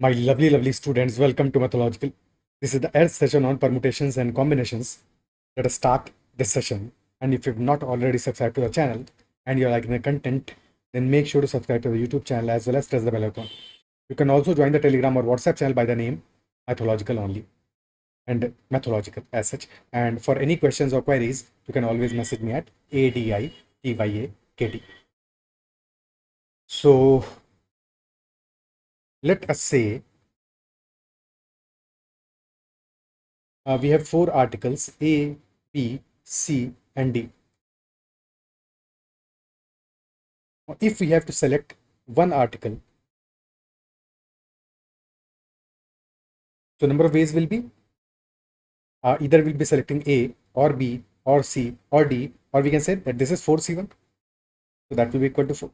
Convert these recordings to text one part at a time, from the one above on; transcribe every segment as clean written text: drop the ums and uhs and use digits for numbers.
My lovely students, welcome to Mathological. This is the 8th session on permutations and combinations. Let us start this session. And if you've not already subscribed to the channel and you're liking the content, then make sure to subscribe to the YouTube channel as well as press the bell icon. You can also join the Telegram or WhatsApp channel by the name Mathological only and Mathological as such. And for any questions or queries, you can always message me at ADITYAKT. So let us say we have 4 articles A, B, C, and D. If we have to select one article, so number of ways will be either we'll be selecting A or B or C or D, or we can say that this is 4C1, so that will be equal to 4.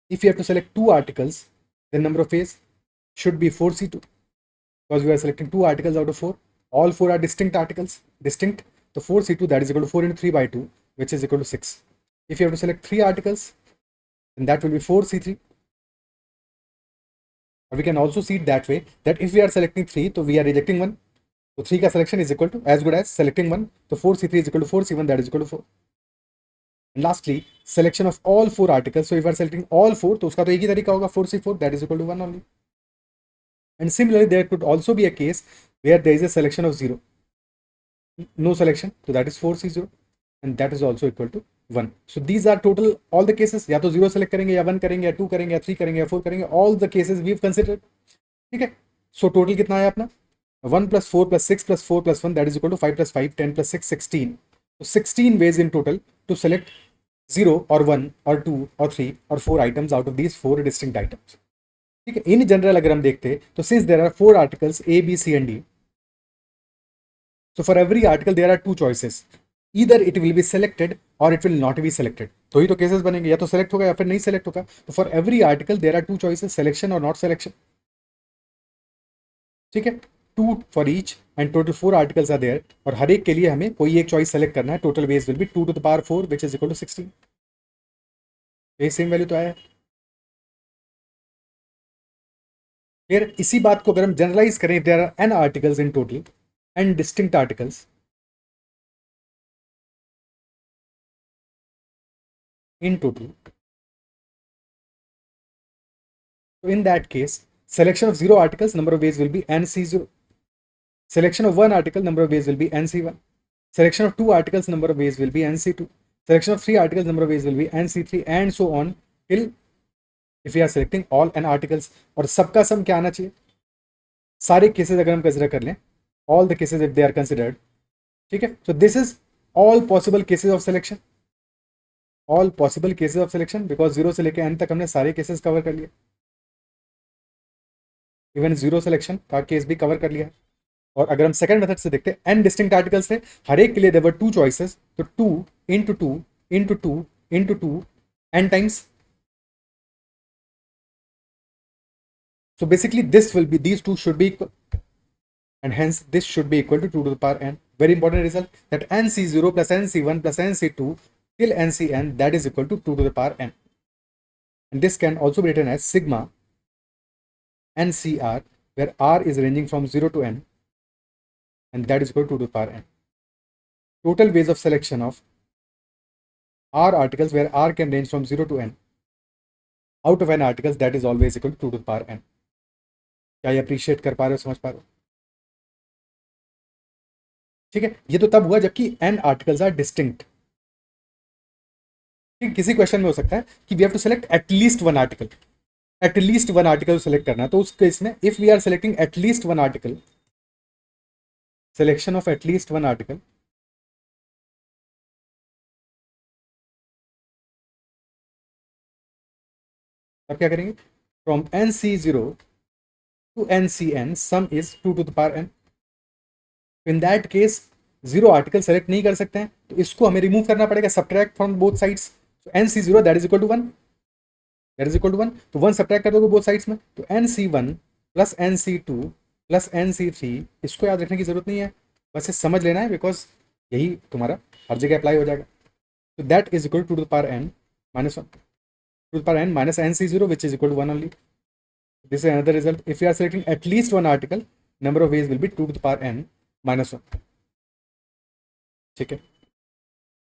If you have to select two articles, then number of ways should be 4C2, because we are selecting two articles out of 4. All 4 are distinct articles, distinct. So 4C2, that is equal to 4 into 3 by 2, which is equal to 6. If you have to select 3 articles, then that will be 4C3. Or we can also see it that way, that if we are selecting 3, so we are rejecting 1. So 3 का selection is equal to as good as selecting 1. So 4C3 is equal to 4C1, that is equal to 4. And lastly, selection of all 4 articles. So if we are selecting all 4, तो उसका तो एक ही तरीका होगा 4C4, that is equal to 1 only. And similarly, there could also be a case where there is a selection of 0. No selection, so that is 4C0, and that is also equal to 1. So these are total all the cases. या तो 0 select करेंगे, या 1 करेंगे, या 2 करेंगे, या 3 करेंगे, या 4 करेंगे. All the cases we've considered. ठीक है. So total कितना है अपना? 1 plus 4 plus 6 plus 4 plus 1, that is equal to 5 plus 5, 10 plus 6, 16. So 16 ways in total to select 0 or 1 or 2 or 3 or 4 items out of these 4 distinct items. ठीक है. In general अगर हम देखते तो since there are 4 articles A, B, C and D, so for every article there are 2 choices. Either it will be selected or it will not be selected. तो ही तो cases बनेंगे, या तो सेलेक्ट होगा या फिर नहीं सेलेक्ट होगा. तो for every article there are 2 choices, selection और नॉट सिलेक्शन. ठीक है. 2 for each and total 4 articles are there, और हर एक के लिए हमें कोई एक चॉइस सेलेक्ट करना है. Total veg will B 2 to the power 4 which is equal to 16. ये सेम वैल्यू तो आया है. फिर इसी बात को अगर हम जनरलाइज करें, there are n articles in total, n distinct articles in total. So in that case, selection of 0 articles, number of ways will be nc0. Selection of 1 article, number of ways will be nc1. Selection of 2 articles, number of ways will be nc2. Selection of 3 articles, number of ways will be nc3, and so on till if we are selecting all n articles. और सबका सम क्या आना चाहिए? सारे cases अगर हम consider कर लें, all the cases if they are considered, ठीक है. So this is all possible cases of selection. All possible cases of selection, because 0 से लेकर n तक हमने सारे केसेस कवर कर लिए. इवन 0 सिलेक्शन का केस भी कवर कर लिया है. और अगर हम सेकंड मेथड से देखते हैं, n डिस्टिंक्ट आर्टिकल्स थे, हर एक के लिए देयर वर 2 चॉइसेस. तो 2 into 2 into 2 into 2 n times. So basically this will be, these two should be equal, and hence this should be equal to 2 to the power n. Very important result, that nc0 plus nc1 plus nc2 till ncn, that is equal to 2 to the power n. And this can also be written as sigma ncr, where r is ranging from 0 to n, and that is equal to 2 to the power n. Total ways of selection of r articles, where r can range from 0 to n, out of n articles, that is always equal to 2 to the power n. क्या ये appreciate कर पा रहे हो, समझ पा रहे हो? ठीक है. ये तो तब हुआ जबकि n आर्टिकल्स आर डिस्टिंक्ट. ठीक. किसी क्वेश्चन में हो सकता है कि we have to select at least one article, at least one article select करना. तो उस केस में if we are selecting at least one article, selection of at least one article, अब क्या करेंगे? From nc0 to ncn, sum is 2 to the power n. In that case 0 article select नहीं कर सकते हैं, तो इसको हमें रिमूव करना पड़ेगा, सब्ट्रैक्ट फ्रॉम बोथ साइड्स. तो nc0 that is equal to 1, that is equal to 1. तो 1 सब्ट्रैक्ट कर दोगे बोथ साइड्स में, तो nc1 plus nc2 plus nc3. इसको याद रखने की जरूरत नहीं है, बस ये समझ लेना है, बिकॉज यही तुम्हारा हर जगह अप्लाई हो जाएगा. तो that is equal to the power n minus 1, two the power n minus nc0 which is equal to 1 only. This is another result. If we are selecting at least one article, number of ways will be 2 to the power n minus 1. ठीक है.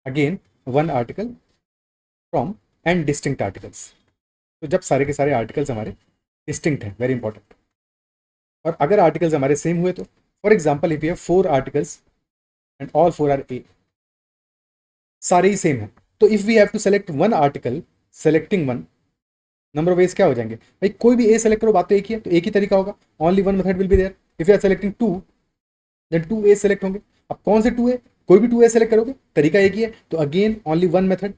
Again, one article from n distinct articles. तो जब सारे के सारे articles हमारे distinct हैं, very important. और अगर आर्टिकल्स हमारे सेम हुए तो, for example if you have 4 articles and all 4 are a, सारे ही सेम हैं, तो if we have to select one article, selecting one, number of ways क्या हो जाएंगे भाई. कोई भी ए सेलेक्ट करो, बात तो एक ही है, तो एक ही तरीका होगा. Only one method will be there. If you are selecting 2, then 2 ए सेलेक्ट होंगे. अब कौन से 2 ए, कोई भी 2 ए सेलेक्ट करोगे, तरीका एक ही है. तो again only one method.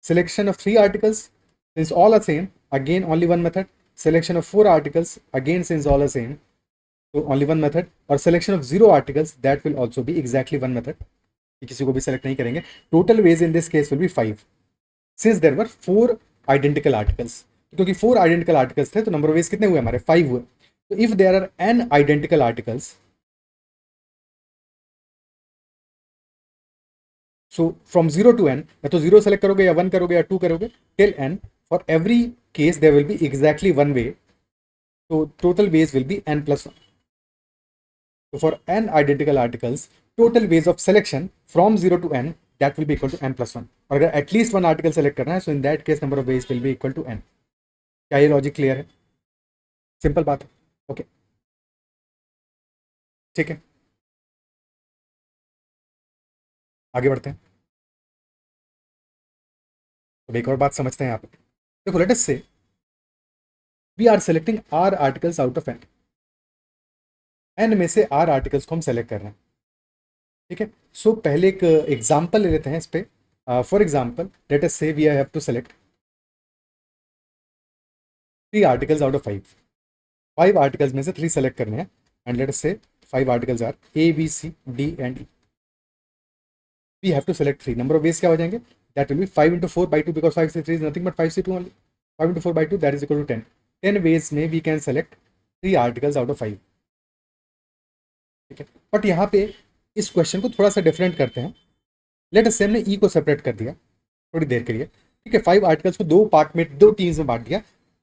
Selection of 3 articles, since all are same, again only one method. Selection of 4 articles, again since all are same, so only one method. और selection of 0 articles, that will also be exactly one method. किसी को भी select नहीं करेंगे. Total ways in this case will be 5, since there were 4 identical articles. क्योंकि 4 identical articles थे, तो number of ways कितने हुए हमारे, 5 हुए. तो if there are n identical articles, so from 0 to n, या तो 0 सेलेक्ट करोगे या 1 करोगे या 2 करोगे, till n, for every case there will be exactly one way, so total ways will be n plus 1. So for n identical articles, total ways of selection from 0 to n, that will be equal to n plus 1. और अगर at least one article select करना है, so in that case number of ways will be equal to n. क्या ये logic clear है? Simple बात है. Okay, ठीक है, आगे बढ़ते हैं. तो एक और बात समझते हैं यहाँ पे. देखो, let us say we are selecting r articles out of n. N में से आर आर्टिकल्स को हम सेलेक्ट कर रहे हैं. ठीक है. सो पहले एक एग्जांपल ले लेते हैं इस पे. For example let us say we have to select 3 articles out of 5. 5 articles में से 3 सेलेक्ट करने हैं. And let us say 5 articles are A B C D and E. We have to select 3. Number of ways क्या हो जाएंगे, that will be 5 into 4 by 2, because 5c3 is nothing but 5c2 only. 5 into 4 by 2, that is equal to 10. 10 ways में we can select 3 articles out of 5. ठीक है. But यहाँ पे इस question को थोड़ा सा डिफरेंट करते हैं. लेट अस से हमने ई को सेपरेट कर दिया थोड़ी देर के लिए. ठीक है. 5 आर्टिकल्स को 2 पार्ट में, 2 टीम्स में बांट दिया.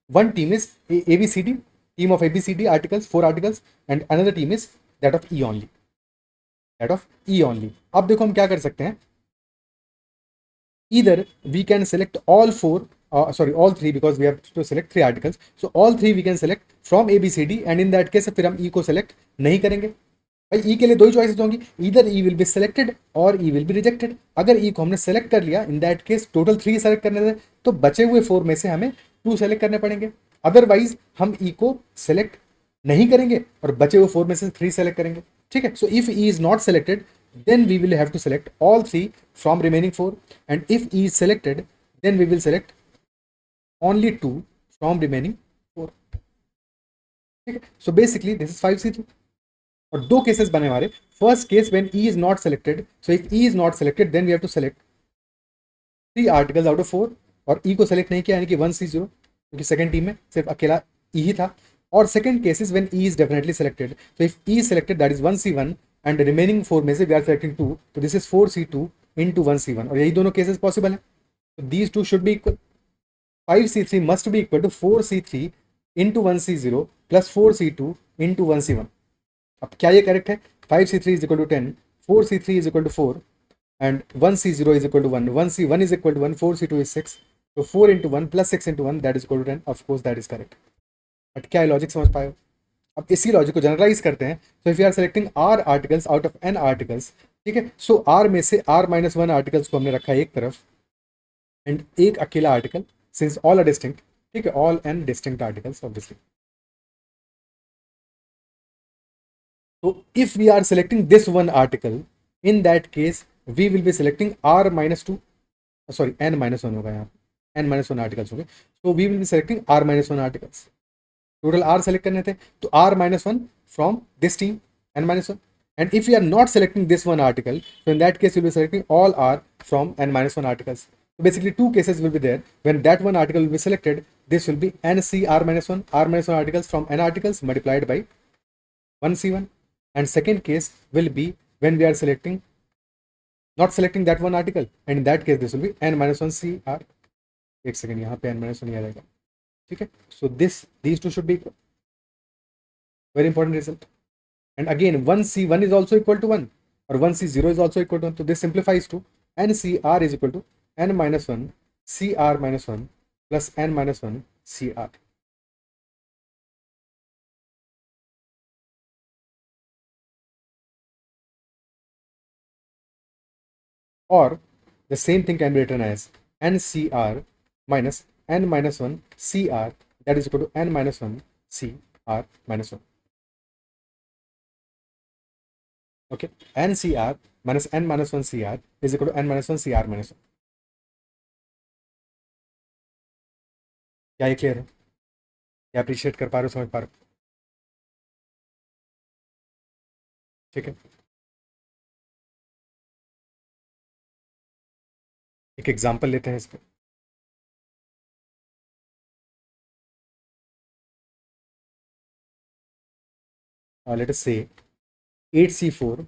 One team is A B C D, team of A B C D articles, 4 articles, and another team is that of E only, that of E only. अब देखो हम क्या कर सकते हैं. Either we can select all 4, all 3, because we have to select 3 articles. So all 3 we can select from A, B, C, D, and in that case फिर हम E को select नहीं करेंगे. भाई E के लिए 2 ही choices होंगी, either E will be selected or E will be rejected. अगर E को हमने select कर लिया, in that case total 3 select करने थे, तो बचे हुए 4 में से हमें 2 select करने पड़ेंगे. अदरवाइज हम E को select नहीं करेंगे और बचे हुए 4 में से 3 select करेंगे. ठीक है. So if E is not selected, then we will have to select all 3 from remaining 4, and if E is selected, then we will select only 2 from remaining 4. ठीक है. So basically this is 5c3. और 2 cases बने हमारे. First case when E is not selected, so if E is not selected, then we have to select 3 articles out of 4, और E को select नहीं किया, यानी कि 1c0, क्योंकि सेकंड टीम में सिर्फ अकेला E ही था. और second case is when E is definitely selected, so if E is selected, that is 1c1, and remaining 4 में से वी आर सेलेक्टिंग 2, तो this is 4c2 into 1c1, और यही दोनों केसेस पॉसिबल है. तो these two should be equal. 5c3 must be equal to 4c3 into 1c0 plus 4c2 into 1c1. अब क्या ये करेक्ट है? 5c3 is equal to 10, 4c3 is equal to 4, and 1c0 is equal to 1, 1c1 is equal to 1, 4c2 is 6, तो 4 into 1 plus 6 into 1, that is equal to 10. Of course that is correct. But क्या logic समझ पाए हो? अब इसी logic को generalise करते हैं. So if you are selecting r articles out of n articles, ठीक है, सो आर में से आर माइनस 1 आर्टिकल्स को हमने रखा है एक तरफ, एंड एक अकेला article, since all are distinct. ठीक है, all n distinct articles obviously. तो if we are selecting this one article, in that case we will be selecting r minus 2, sorry n minus 1 होगा यहाँ, एन माइनस 1 आर्टिकल्स होंगे. So we will be selecting r minus 1 articles. Total r select करने थे, तो r minus 1 from this team n minus 1, and if you are not selecting this one article, so in that case you will be selecting all r from n minus 1 articles. So basically 2 cases will be there. When that one article will be selected, this will be nc r minus 1 articles from n articles multiplied by 1c1, and second case will be when we are not selecting that one article, and in that case this will be n minus 1 c r. एक second, यहाँ पे n minus 1 नहीं आ जाएगा. ठीक है. So these two should be equal. Very important result. And again, 1C1 is also equal to 1, or 1C0 is also equal to 1. So this simplifies to NCR is equal to N minus 1 CR minus 1 plus N minus 1 CR. Or the same thing can be written as NCR minus N minus 1 CR, that is equal to N minus 1 CR minus 1. Okay, NCR minus N minus 1 CR is equal to N minus 1 CR minus 1. क्या ये clear है? क्या appreciate कर पा रहे हो, समझ पा रहे हो? ठीक है, एक एग्जांपल लेते हैं इस पे. Let us say 8C4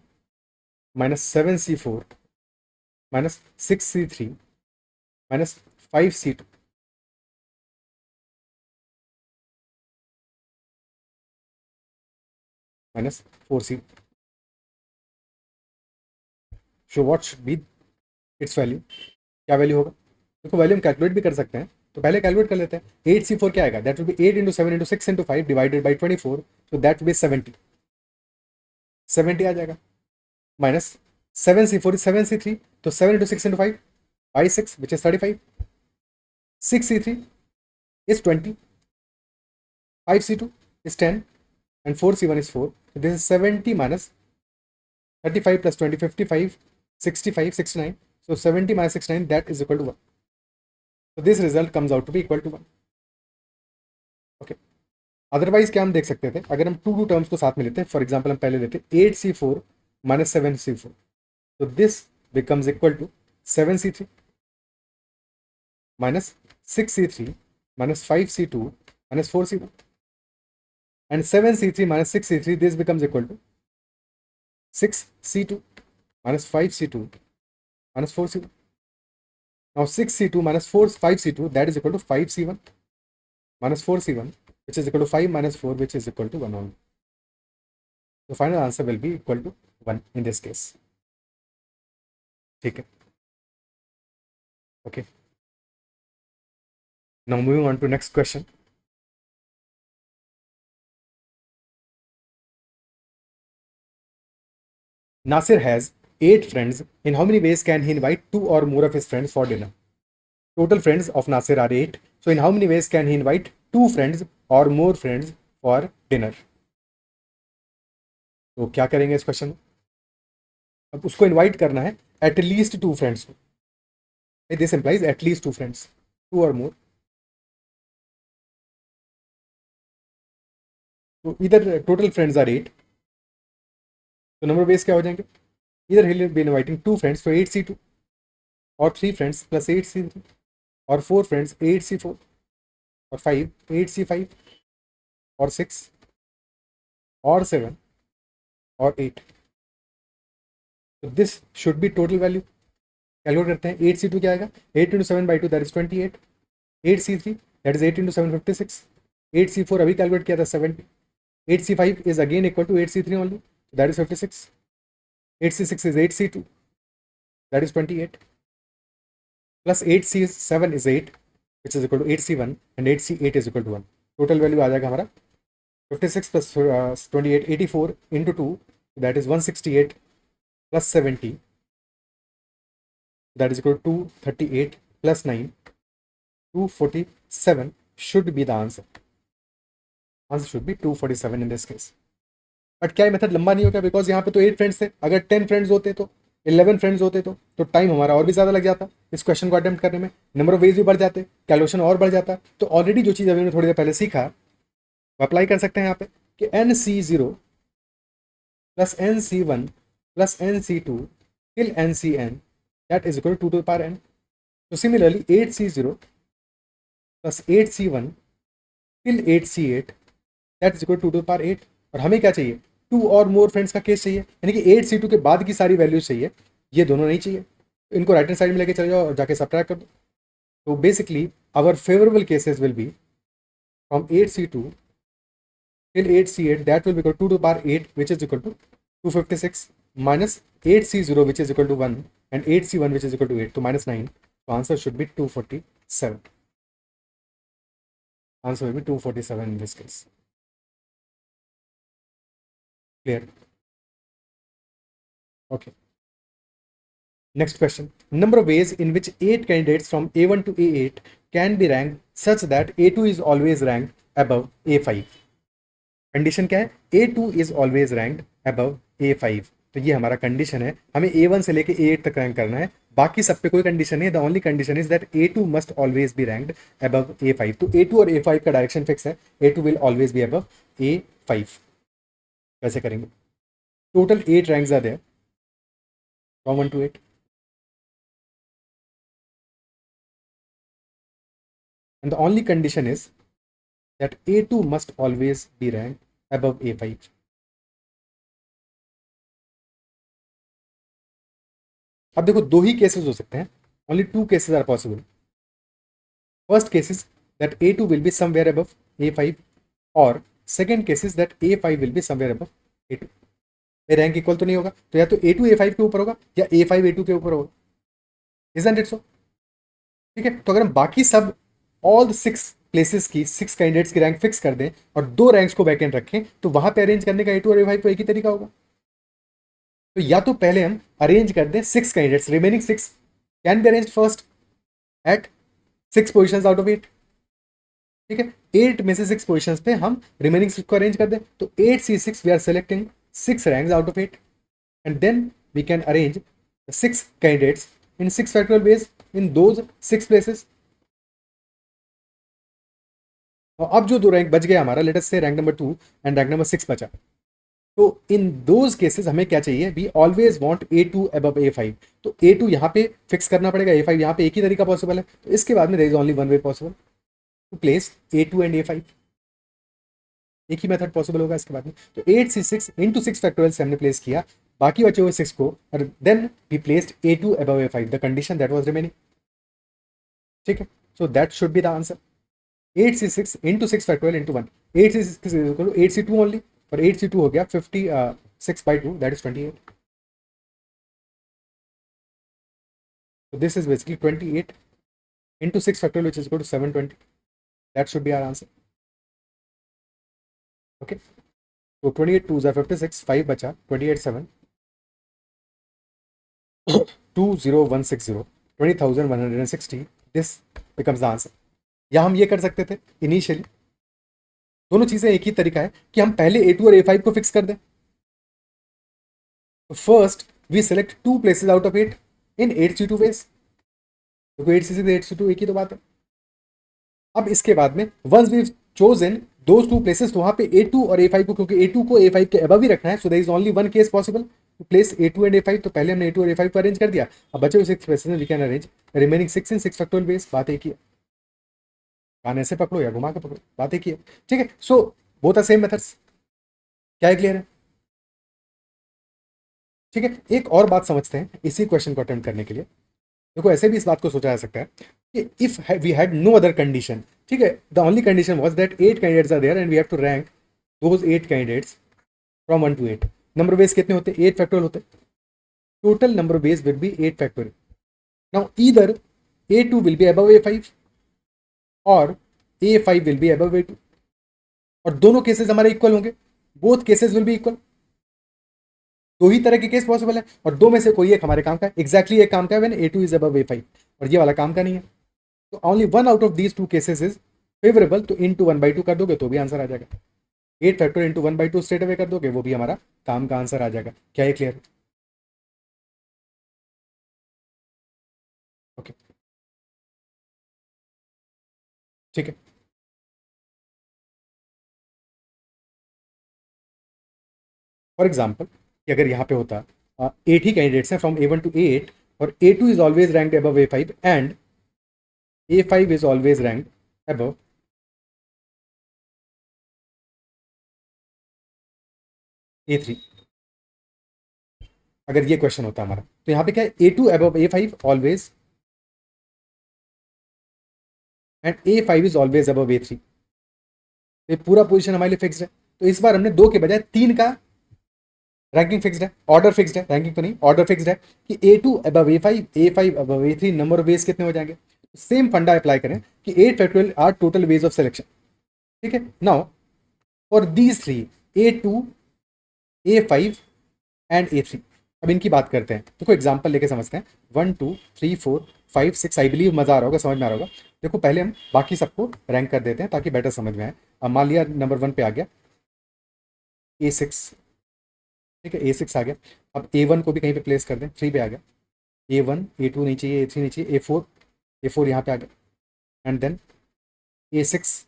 minus 7C4 minus 6C3 minus 5C2 minus 4C. So what should be its value? क्या वैल्यू होगा? देखो वैल्यू हम कैलकुलेट भी कर सकते हैं, तो पहले कैलकुलेट कर लेते हैं. 8C4 क्या आएगा? That will be 8 into 7 into 6 into 5 divided by 24, तो दैट विल बी 70 आ जाएगा. माइनस 7C4 is 7C3, तो 7 into 6 into 5 by 6 which is 35. 6C3 is 20, 5C2 is 10 and 4C1 is 4. So this is 70 minus 35 plus 20, 55, 65, 69. So 70 minus 69, that is equal to 1. So this result comes out to be equal to 1. Okay. Otherwise क्या हम देख सकते थे, अगर हम to terms को साथ में लेते हैं, फॉर एग्जाम्पल हम पहले लेते 8C4 minus 7C4, तो this becomes equal to 7C3 minus 6C3 minus 5C2 minus 4C1, and 7C3 minus 6C3, this becomes equal to 6C2 minus 5C2 minus 4C1. Now 6C2 minus 5C2, that is equal to 5C1 minus 4C1, which is equal to 5 minus 4, which is equal to 1 only. The final answer will be equal to 1 in this case. ठीक है. Okay. Now moving on to next question. Nasir has 8 friends. In how many ways can he invite 2 or more of his friends for dinner? Total friends of Nasir are 8. So in how many ways can he invite 2 friends or more friends for dinner? तो क्या करेंगे इस question में? अब उसको invite करना है at least 2 friends को. दिस इंप्लाइज एटलीस्ट 2 फ्रेंड्स, 2 और मोर. तो इधर टोटल फ्रेंड्स आर 8, तो नंबर बेस क्या हो जाएंगे? इधर ही बी इनवाइटिंग 2 फ्रेंड्स, तो 8C2 और 3 फ्रेंड्स प्लस 8C3 और 4 फ्रेंड्स 8C4 और 5 8C5 और 6 और 7 और 8. तो this should be total value. Calculate करते हैं. 8C2 क्या आएगा? 8 into 7 by 2, that is 28. 8C3 that is 8 into 7 56. 8C4 अभी कैलकुलेट किया था 70. 8C5 is again equal to 8C3 only, that is 56. 8C6 is 8C2, that is 28, plus 8C7 is 8, which is equal to 8C1, and 8C8 is equal to 1. Total value आ जाएगा हमारा 56 plus 28, 84 into 2, that is 168 plus 70, that is equal to 238 plus 9, 247 should be the answer. Answer should be 247 in this case. But क्या method लंबा नहीं हो गया? Because यहाँ पे तो 8 फ्रेंड्स थे. अगर 10 फ्रेंड्स होते तो 11 फ्रेंड्स होते तो टाइम हमारा और भी ज़्यादा लग जाता इस क्वेश्चन को अटेम्प्ट करने में. नंबर ऑफ वेज भी बढ़ जाते, कैलकुलेशन और बढ़ जाता. तो ऑलरेडी जो चीज़ अभी हमने थोड़ी देर पहले सीखा वो अप्लाई कर सकते हैं यहाँ पे कि NC0 plus NC1 plus NC2 till NCN, that is equal to 2 to the power n. So similarly 8C0 plus 8C1 till 8C8, that is equal to 2 to the power 8. और हमें क्या चाहिए? 2 और मोर फ्रेंड्स का case चाहिए, यानी कि 8C2 के बाद की सारी वैल्यूज चाहिए, ये दोनों नहीं चाहिए. तो इनको राइट हैंड साइड में लेके चले जाओ और जाके सबट्रैक्ट कर दो. तो basically our favourable cases will be from 8C2 till 8C8, that will be equal to 2 to the power 8, which is equal to 256, minus 8C0, which is equal to 1, and 8C1, which is equal to 8, so minus 9. So answer should be 247. Answer will be 247 in this case. Clear? Okay. Next question. Number of ways in which 8 candidates from A1 to A8 can be ranked such that A2 is always ranked above A5. Condition क्या है? A2 is always ranked above A5. तो ये हमारा condition है, हमें A1 से लेके A8 तक रैंक करना है, बाकी सब पे कोई कंडीशन नहीं है. The only condition is that A2 must always be ranked above A5. तो A2 और A5 का डायरेक्शन फिक्स है. A2 will always B above A5. कैसे करेंगे? Total 8 ranks are there from 1 to 8. And the only condition is that A2 must always be ranked above A5. अब देखो दो ही cases हो सकते हैं. Only 2 cases are possible. First case is that A2 will be somewhere above A5, और second case is that A5 will be somewhere above A2. Rank equal तो नहीं होगा, तो या तो A2 A5 के ऊपर होगा या A5 A2 के ऊपर होगा. Isn't it so? ठीक है. तो अगर हम बाकी सब ऑल 6 प्लेसेस की 6 कैंडिडेट्स की रैंक फिक्स कर दें और 2 रैंक्स को वैकेंट रखें, तो वहां पे अरेंज करने का A2 और A5 को एक ही तरीका होगा. तो या तो पहले हम अरेंज कर दें 6 candidates, remaining 6 can be arranged first at 6 positions out of 8. ठीक है. 8 में से 6 पोजीशंस पे हम रिमेनिंग 6 को अरेंज कर दें. तो 8C6 we are selecting 6 ranks out of 8, and then we can arrange 6 candidates in 6 factorial ways in those 6 places. और अब जो 2 रैंक बच गया हमारा, let us say rank number 2 and rank number 6 बचा. तो इन दोज केसेस हमें क्या चाहिए? We always want A2 above A5. तो A2 यहाँ पे फिक्स करना पड़ेगा, A5 यहाँ पे. एक ही तरीका पॉसिबल है. तो इसके बाद में there is only one way possible to place A2 and A5. एक ही मेथड पॉसिबल होगा इसके बाद में. तो 8C6 into 6 फैक्टोरियल से हमने प्लेस किया, बाकी बचे हुए 6 को, और then we placed A2 above A5, the condition that was remaining. ठीक है. So that should be the answer. 8C6 into 6 factorial into 1. 8C6 is equal to 8C2 only, और 8C2 हो गया 56 by 2, that is 28. So this is basically 28 into 6 factorial, which is equal to 720. That should be our answer. Okay. So 28 2s are 56, 5 बचा, 28 7 20160, 20,160. This becomes the answer. या हम ये कर सकते थे इनिशियली. दोनों चीजें एक ही तरीका है कि हम पहले A2 और A5 को फिक्स कर दें. First we select 2 places out of 8 in 8C2 ways. तो 8C6 8C2 एक ही तो बात है. अब इसके बाद में once we chosen those 2 places, तो वहां पे A2 और A5 को, क्योंकि A2 को A5 के अबव ही रखना है, so there is only one case possible to place A2 and A5. तो पहले हमने A2 और A5 को अरेंज कर दिया. अब बचे हुए 6 प्लेसेस में we can arrange remaining 6 in 6 factorial ways. बात एक ही है. कान ऐसे पकड़ो या घुमा के पकड़ो, बात एक ही है. ठीक है. So both are same methods. क्या है? क्लियर है? ठीक है. एक और बात समझते हैं इसी क्वेश्चन को अटेम्प्ट करने के लिए. देखो ऐसे भी इस बात को सोचा जा सकता है कि if we had no other condition, ठीक है, the only condition was that 8 candidates are there and we have to rank those 8 candidates from 1 to 8. Number ways कितने होते हैं? 8 फैक्टोरियल होते हैं. Total number ways will be 8 factorial. Now either A2 will be above A5 और A5 will be above A2, और दोनों cases हमारे equal होंगे. Both cases will be equal. दो ही तरह के केस पॉसिबल है, और दो में से कोई एक हमारे काम का है. एग्जैक्टली एक काम का है when A2 is above A5, और ये वाला काम का नहीं है. तो only one out of these 2 cases is favourable. तो into 1/2 कर दोगे तो भी आंसर आ जाएगा. 8 फैक्टर into 1/2 स्ट्रेट अवे कर दोगे, वो भी हमारा काम का आंसर आ जाएगा. क्या ये क्लियर? ओके. ठीक है. फॉर एग्जाम्पल कि अगर यहाँ पे होता 8 ही कैंडिडेट्स हैं फ्रॉम A1 to A8, और A2 is always ranked above A5 and A5 is always ranked above A3. अगर ये क्वेश्चन होता हमारा, तो यहाँ पे क्या है? A2 above A5 always, and A5 is always above A3. ये पूरा पोजीशन हमारे लिए फिक्स है. तो इस बार हमने 2 के बजाय 3 का रैंकिंग फिक्स्ड है, ऑर्डर फिक्स्ड है, रैंकिंग तो नहीं, ऑर्डर फिक्स्ड है कि A2 above A5, A5 above A3, number of ways कितने हो जाएंगे। सेम फंडा अप्लाई करें कि 8 factorial are total ways of selection. ठीक है, now for these three A2, A5 and A3, अब इनकी बात करते हैं। देखो एग्जांपल लेके समझते हैं। 1 2 3 4 5 6, आई बिलीव मजा आ रहा होगा, समझ में आ रहा होगा। देखो पहले हम बाकी सबको रैंक कर देते हैं ताकि बेटर समझ में आए। अब मान लिया नंबर 1 पे आ गया A6, ठीक है A6 आ गया। अब A1 को भी कहीं पे प्लेस कर दें, 3 पे आ गया। A1, A2 नहीं चाहिए, A3 नहीं चाहिए, A4 यहाँ पे आ गया। एंड देन A6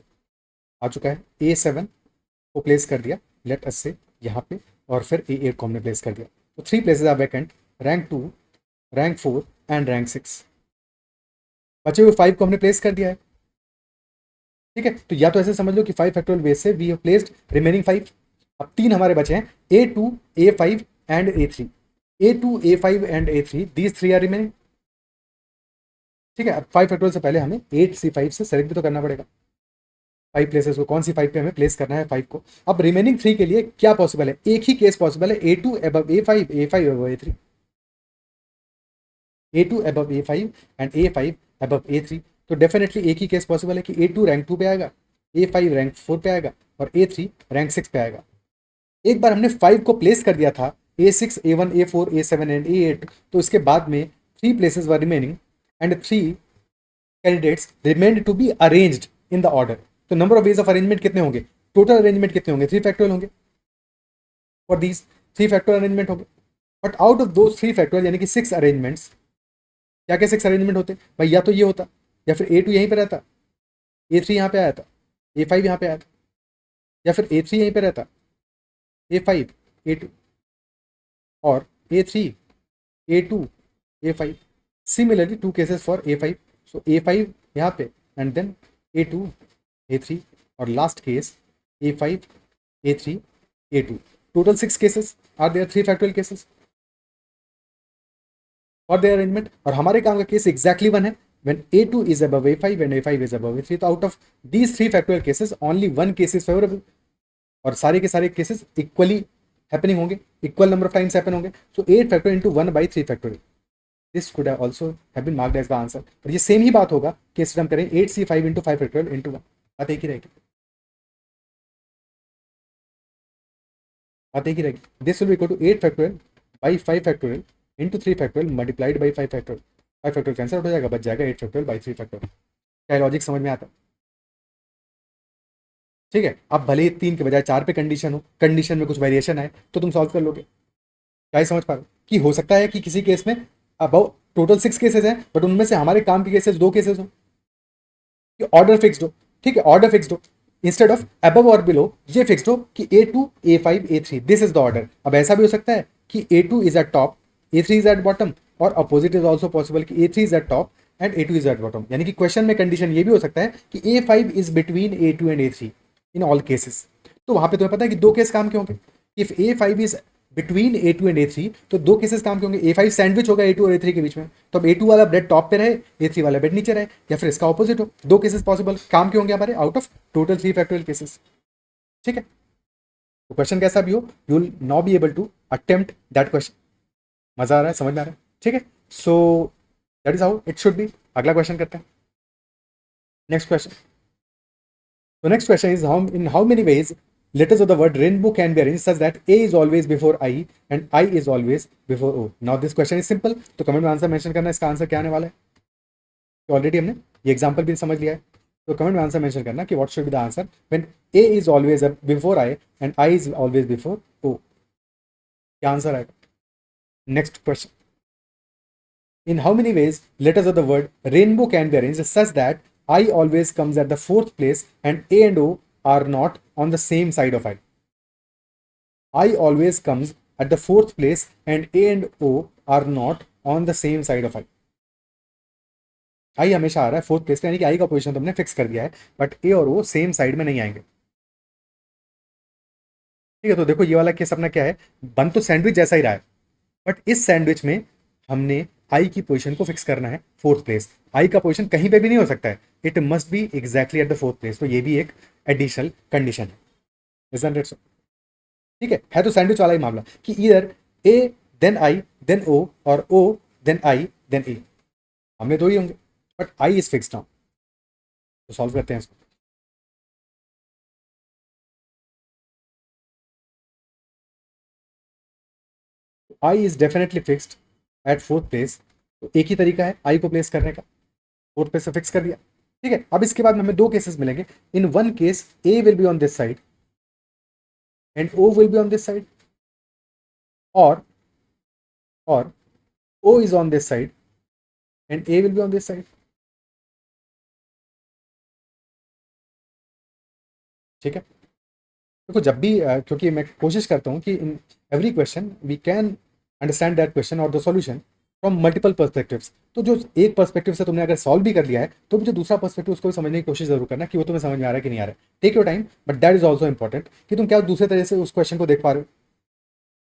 आ चुका है, A7 को प्लेस कर दिया लेट अस से यहाँ पे, और फिर A8 को हमने प्लेस कर दिया। तो 3 places are vacant, rank 2, rank 4 and rank 6। बचे हुए 5 को हमने प्लेस कर दिया है। ठीक है, तो या तो ऐसे समझ लो कि 5 फैक्टोरियल बेस से वी हैव प्लेस्ड रिमेनिंग 5। अब 3 हमारे बचे हैं, A2, A5 and A3। A2, A5 and A3, these 3 are remaining. ठीक है, अब 5 फैक्टोरियल से पहले हमें 8C5 से सेलेक्ट भी तो करना पड़ेगा 5 प्लेसेस को, कौन सी 5 पे हमें प्लेस करना है 5 को। अब रिमेनिंग 3 के लिए क्या पॉसिबल है, एक ही केस पॉसिबल है, A2 above A5, A5 above A3, A2 above A5 and A5 above A3। तो डेफिनेटली एक ही केस पॉसिबल है कि A2 रैंक 2 पे आएगा, A5 रैंक 4 पे आएगा और A3 रैंक 6 पे आएगा। एक बार हमने 5 को प्लेस कर दिया था, A6, A1, A4, A7 and A8, तो इसके बाद में 3 places were remaining and 3 candidates remained to be arranged in the order. तो number of ways of arrangement कितने होंगे, टोटल अरेंजमेंट कितने होंगे, 3 फैक्टोरियल होंगे फॉर दीज, 3 फैक्टोरियल अरेंजमेंट होंगे। बट आउट ऑफ दो 3 फैक्टोरियल यानी कि 6 अरेंजमेंट्स, क्या क्या 6 अरेंजमेंट होते भाई, या तो ये होता, या फिर A2 यहीं पे रहता, A3 यहाँ पे आया था, A5 यहाँ पे आया था, या फिर A3 यहीं पे रहता, A5, A2, और A3, A2, A5। Similarly, 2 cases for A5. So A5 यहाँ पे and then A2, A3, और last case A5, A3, A2. Total 6 cases are there, 3 factorial cases for their arrangement। और हमारे काम का केस exactly 1 है, when A2 is above A5 and A5 is above A3। तो out of these 3 factorial cases only 1 case is favorable, और सारे के सारे केसेस इक्वली हैपनिंग होंगे, equal number of times happen होंगे। So 8 factorial into 1 by 3 factorial, this could also have been marked as the answer. और ये same ही बात होगा कि इस हम करें 8C5 इंटू 5 फैक्टोरियल इंटू 1, बात एक ही रहेगी, बात एक ही रहेगी। This will be equal to 8 factorial by 5 factorial into 3 factorial multiplied by 5 factorial. 5 factorial cancel हो जाएगा, बच जाएगा 8 फैक्टोरियल बाई 3 फैक्टोरियल। क्या लॉजिक समझ में आता है? ठीक है, अब भले ही 3 के बजाय 4 पे कंडीशन हो, कंडीशन में कुछ वेरिएशन आए तो तुम सॉल्व कर लोगे। क्या ही समझ पा रहे हो कि हो सकता है कि किसी केस में अब टोटल 6 केसेस हैं, बट उनमें से हमारे काम के केसेस 2 केसेस हो, ऑर्डर फिक्स्ड हो। ठीक है, ऑर्डर फिक्स्ड हो, इंस्टेड ऑफ अबव और बिलो ये फिक्स्ड हो कि A2, A5, A3, this is the order. अब ऐसा भी हो सकता है कि A2 is eight top, A3 is at bottom, और अपोजिट इज ऑल्सो पॉसिबल कि A3 is eight top and A2 is at bottom. यानी कि क्वेश्चन में कंडीशन ये भी हो सकता है कि A5 is between A2 and A3 in all cases. तो वहां पे तुम्हें पता है कि 2 केस काम के होंगे। If A5 is between A2 and A3, तो 2 केसेस काम के होंगे। A5 सैंडविच होगा A2 और A3 के बीच में, तो अब A2 वाला ब्रेड टॉप पे रहे, A3 वाला ब्रेड नीचे रहे, या फिर इसका ऑपोजिट हो। 2 केसेस पॉसिबल काम के होंगे हमारे out of total 3 factorial cases. ठीक है, तो क्वेश्चन कैसा भी हो, you will not be able to attempt that question. मजा आ रहा है, समझ में आ रहा है? ठीक है, so that is how it should be. अगला क्वेश्चन करते हैं, next question. So next question is, in how many ways letters of the word rainbow can be arranged such that A is always before I and I is always before O? Now this question is simple. तो comment में answer mention करना, इसका answer क्या आने वाला है। तो already हमने ये एग्जांपल भी समझ लिया है, तो कमेंट में आंसर मेंशन करना कि what should be the answer when A is always before I and I is always before O। क्या आंसर आएगा? Next question, in how many ways letters of the word rainbow can be arranged such that I always comes at the 4th place and A and O are not on the same side of I? I always comes at the 4th place and A and O are not on the same side of I. I हमेशा आ रहा है 4th place पे, यानी कि I का position तुमने fix कर दिया है, बट A और O सेम साइड में नहीं आएंगे। ठीक है, तो देखो ये वाला केस अपना क्या है, बन तो सैंडविच जैसा ही रहा है, बट इस सैंडविच में हमने आई की पोजीशन को फिक्स करना है 4th प्लेस। आई का पोजीशन कहीं पे भी नहीं हो सकता है, it must be exactly at the 4th place. तो ये भी एक एडिशनल कंडीशन है। Isn't it so? ठीक है तो सैंडविच वाला ही मामला कि either A then I then O और ओ देन आई देन ए, हमने दो ही होंगे, but I is fixed now. तो सॉल्व करते हैं इसको। I is definitely fixed at fourth place. तो एक ही तरीका है आई को प्लेस करने का, फोर्थ प्लेस से फिक्स कर दिया। ठीक है, अब इसके बाद में हमें दो केसेस मिलेंगे। In one case A will be on this side and O will be on this side, और O is on this side and A will be on this side. ठीक है, देखो जब भी क्योंकि मैं कोशिश करता हूँ कि in every question we can understand that question और the solution from multiple perspectives. तो जो एक पर्सपेक्टिव से तुमने अगर सॉल्व भी कर लिया है तो जो दूसरा पर्सपेक्टिव उसको भी समझने की कोशिश जरूर करना कि वो तुम्हें समझ में आ रहा है कि नहीं आ रहा है। Take your time, but that is also important कि तुम क्या दूसरे तरह से उस क्वेश्चन को देख पा रहे हो।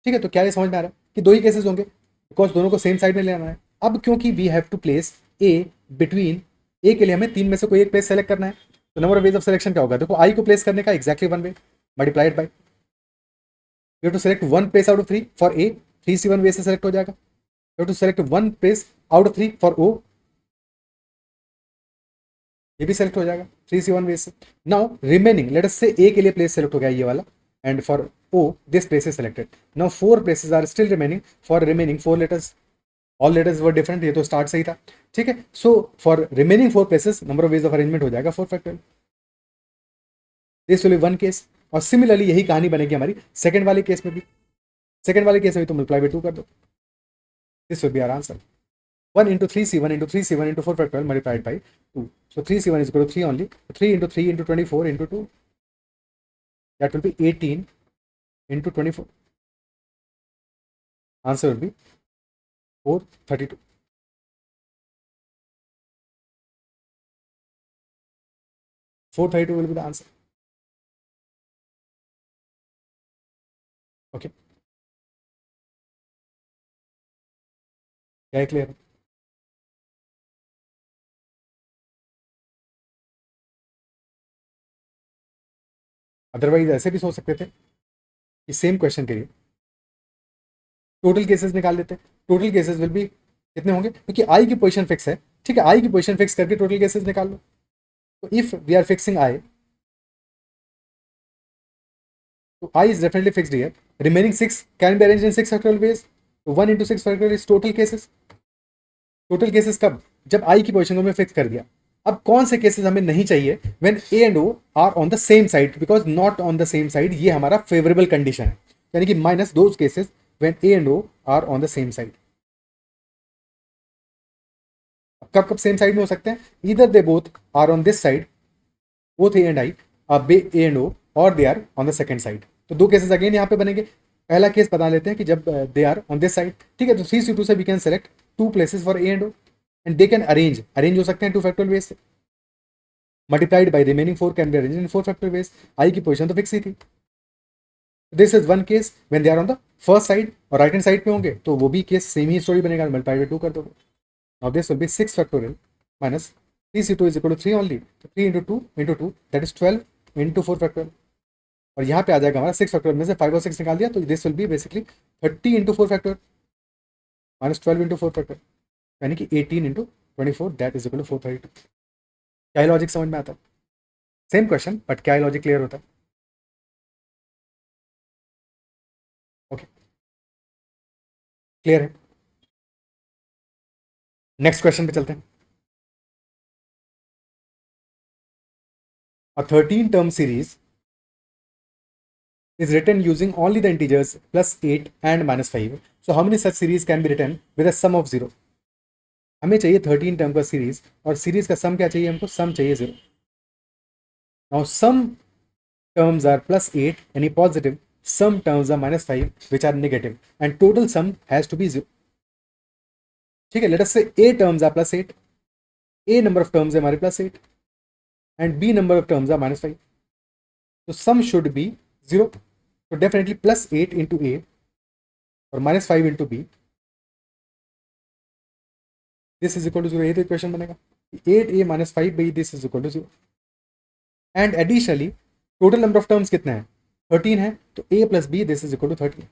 ठीक है, तो क्या ये समझ में आ रहा है कि दो ही केसेस होंगे, बिकॉज दोनों को सेम साइड में लेना है। अब क्योंकि we have to place A between, A के लिए हमें तीन में से कोई एक प्लेस सेलेक्ट करना है, तो number of ways of selection क्या होगा? देखो आई को प्लेस करने का exactly one way multiplied by, you to select one place out of three for A, 3C1 way से सेलेक्ट हो जाएगा। You to select one place out of three for O, ये भी सेलेक्ट हो जाएगा 3C1 वे से। Now remaining late us से ए के लिए प्लेस सेलेक्ट हो गया ये वाला, and for O this place is selected. Now four places are still remaining for remaining four letters, all letters were different, ये तो स्टार्ट सही था। ठीक है, so for remaining four places number of ways of arrangement हो जाएगा 4 factorial. This will be one case. और similarly यही कहानी बनेगी हमारी सेकंड वाले केस में भी। सेकंड वाले केस में भी तुम मल्टीप्लाई बाय 2 कर दो, this will be our answer. 1 into 3C1 into 3C1 into 4 factorial multiplied by 2. So 3C1 is equal to 3 only. 3 into 3 into 24 into 2. That will be 18 into 24. Answer will be 432. 432 will be the answer. Okay. क्या है clear? Otherwise ऐसे भी सोच सकते थे कि same question के लिए टोटल केसेस निकाल लेते। टोटल केसेस विल बी कितने होंगे, क्योंकि आई की पोजीशन फिक्स है। ठीक है, आई की पोजीशन फिक्स करके टोटल केसेस निकाल लो। तो if we are fixing I, तो I is definitely fixed here. Remaining 6 can be arranged in 6 factorial ways. तो 1 into 6 factorial is total cases. Total cases कब? जब आई की पोजीशन को मैं फिक्स कर दिया। अब कौन से केसेस हमें नहीं चाहिए? When A and O are on the same side, because not on the same side ये हमारा फेवरेबल कंडीशन है, यानी कि minus those cases when A and O are on the same side. कब कब सेम साइड में हो सकते हैं? इधर they both are on this side, both A and I A and O, और they are on the second side. तो दो केसेस अगेन यहाँ पे बनेंगे। पहला केस बता लेते हैं कि जब they are on this side. ठीक है, तो 3C2 से we can select two places for A and O, and they can arrange हो सकते हैं 2 फैक्टोरियल वेज से। Multiplied by remaining 4 can be arranged in 4 factorial ways. I की position तो फिक्स ही थी। This is one case when they are on the first side और right hand side पे होंगे, तो वो भी केस सेम ही स्टोरी बनेगा, मल्टीप्लाई बाय 2 कर दोगे। Now this will B 6 factorial minus 3C2 is equal to 3 only. So 3 into 2 that is 12 into 4 factorial, और यहाँ पे आ जाएगा हमारा 6 फैक्टोरियल में से 5 और 6 निकाल दिया, तो this will be basically 30 into 4 factorial minus 12 into 4 factorial, यानी कि 18 into 24 that is equal to 432। क्या लॉजिक समझ में आता है? सेम क्वेश्चन बट क्या लॉजिक क्लियर होता है? ओके, क्लियर है। नेक्स्ट क्वेश्चन पे चलते हैं। A 13 term series is written using only the integers plus 8 and minus 5. So how many such series can be written with a sum of 0? हमें चाहिए 13 term का series, और सीरीज का सम क्या चाहिए हमको? सम चाहिए 0। Now some terms are plus 8 यानी positive, some terms are minus 5 which are negative, and total sum has to be 0। ठीक है, late us say a terms are plus 8, a number of terms है हमारे plus 8 and b number of terms are minus 5, so sum should be 0। so definitely plus 8 into a और minus 5 into b, this is equal to 0। ये तो equation बनेगा 8a minus 5b, this is equal to 0। and additionally total number of terms कितने हैं? 13 है तो a plus b this is equal to 13,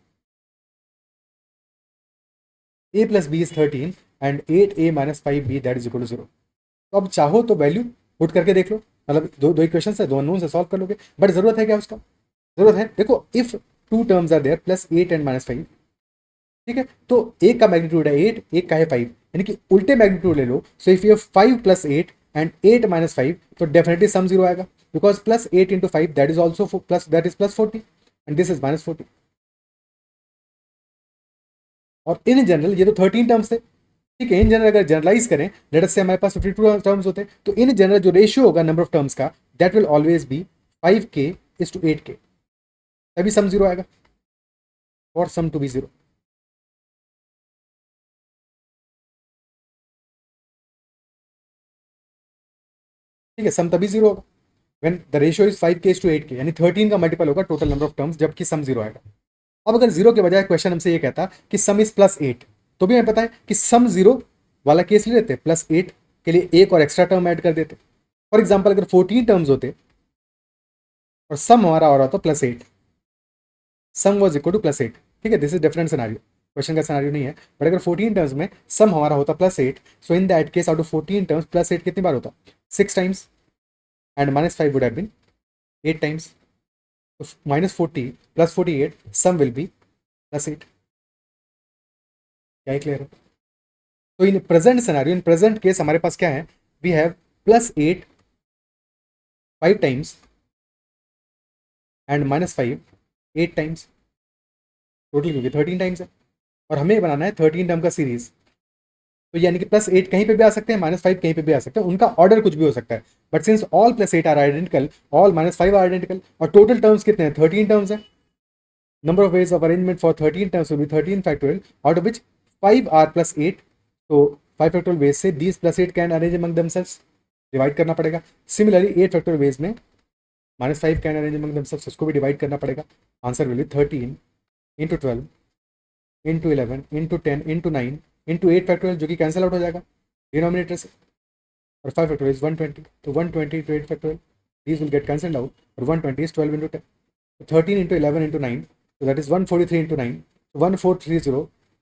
a plus b is 13 and 8a minus 5b that is equal to 0। तो अब चाहो तो value put करके देख लो, मतलब दो दो इक्वेशन है, दो अननोन से सॉल्व कर लोगे, बट जरूरत है क्या उसका? जरूरत है। देखो if two terms are there plus 8 and minus 5, ठीक है, तो एक का मैग्नीट्यूड है 8, एक का है 5, यानी कि उल्टे मैग्नीट्यूड ले लो। So if you 5 plus 8 and 8 minus 5, तो डेफिनेटली सम जीरो आएगा, because plus 8 into 5 that is also plus, that is plus 40 and this is minus 40। और इन जनरल ये तो 13 टर्म्स थे, ठीक है। इन जनरल अगर जनरलाइज करें, लेट अस से हमारे पास 52 टर्म्स होते, तो इन जनरल जो रेशियो होगा नंबर ऑफ टर्म्स का, that will always be 5k is to 8k, तभी सम जीरो आएगा, और सम टू बी जीरो। ठीक है, सम तभी जीरो होगा when the ratio is 5k to 8k, यानी 13 का मल्टीपल होगा टोटल नंबर ऑफ टर्म्स, जबकि सम जीरो आएगा। अब अगर जीरो के बजाय क्वेश्चन हमसे ये कहता कि सम इज प्लस 8, तो भी हमें पता है कि सम जीरो वाला केस ले लेते, प्लस 8 के लिए एक और एक्स्ट्रा टर्म ऐड कर देते। फॉर एग्जाम्पल अगर 14 टर्म्स होते और सम हमारा हो रहा था plus 8, sum was equal to plus 8, ठीक है, this is different scenario, question का सिनारियो नहीं है। बट अगर 14 टर्म्स में सम हमारा होता plus 8, so in that case out of 14 terms plus 8 कितनी बार होता? 6 times, and minus 5 would have been 8 times. तो minus 40 plus 48, sum will be plus 8। क्या क्लियर है? तो in present scenario, in present case हमारे पास क्या है? We have plus 8 5 times and minus 5 8 times, total क्योंकि 13 टाइम्स है, और हमें बनाना है 13 टर्म का सीरीज। तो यानी कि प्लस 8 कहीं पे भी आ सकते हैं, माइनस 5 कहीं पे भी आ सकते हैं, उनका ऑर्डर कुछ भी हो सकता है, but since all plus 8 are identical, all minus 5 are identical, और टोटल टर्म्स कितने हैं? 13 टर्म्स है। Number of ways of arrangement for 13 terms will be 13 factorial, out of which 5 are plus 8. So 5 factorial ways से these plus 8 can arrange among themselves, divide करना पड़ेगा। Similarly 8 factorial ways में minus 5 can arrange among themselves, इसको भी divide करना पड़ेगा। Answer will be 13 into 12 into 11 into 10 into 9 into 8 factorial, जो कि कैंसिल आउट हो जाएगा डिनोमिनेटर से, और 5 फैक्टोरियल इज 120, तो 120 into 8 factorial, these will get cancelled out, और 120 is 12 into 10, 13 into 11 into 9, so that is 143 into 9, so 1430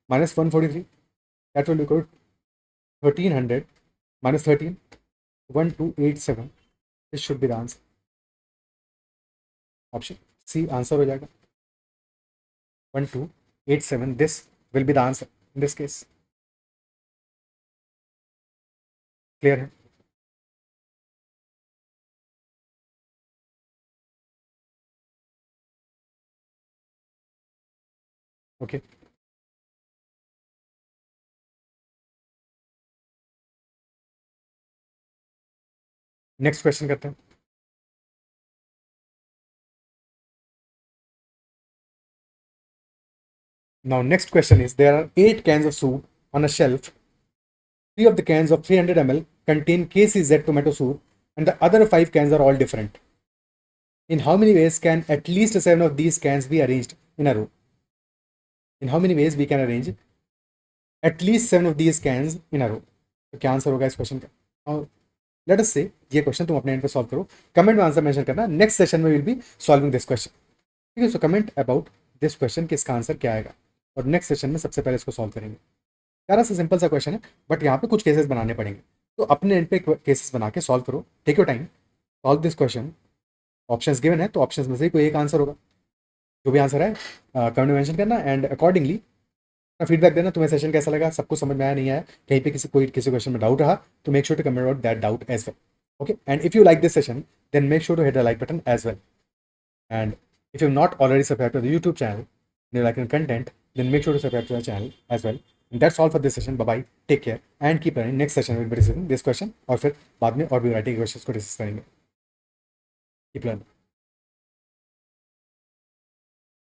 minus 143, that will equal 1300 minus 13, 1287, this should be the answer, option C answer हो जाएगा 1287, this will be the answer in this case। Clear है? Okay okay. Next question करते हैं। Now next question is, there are 8 cans of soup on a shelf. 3 of the cans of 300 ml contain KCZ tomato soup, and the other 5 cans are all different. In how many ways can at least 7 of these cans be arranged in a row? In how many ways we can arrange at least 7 of these cans in a row? तो क्या answer होगा इस question का? और late us से ये question तुम अपने एंड पे सॉल्व करो, कमेंट में आंसर मेंशन करना, नेक्स्ट सेशन में will be solving this question, ठीक है। So comment about this question कि इसका आंसर क्या आएगा, और नेक्स्ट सेशन में सबसे पहले इसको सॉल्व करेंगे। प्यारा सा सिंपल सा क्वेश्चन है, बट यहाँ पे कुछ केसेस बनाने पड़ेंगे, तो अपने एंड पे केसेस बना के सॉल्व करो, take your time, solve this question. Options given है, तो ऑप्शंस में से कोई एक आंसर होगा, जो भी आंसर है कमेंट में मेंशन करना, एंड अकॉर्डिंगली फीडबैक देना, तुम्हें सेशन कैसा लगा, सबको समझ में आया नहीं आया, कहीं पे किसी क्वेश्चन में डाउट रहा, तो make sure to comment out that doubt as well, okay? And if you like this session, then make sure to hit the like button as well, and if you've not already subscribed to the YouTube channel and you like the content, then make sure to subscribe to the channel as well. And that's all for this session. Bye bye, take care and keep learning. Next session we'll be discussing this question, और फिर बाद में और भी variety के questions को discuss करेंगे। Keep learning.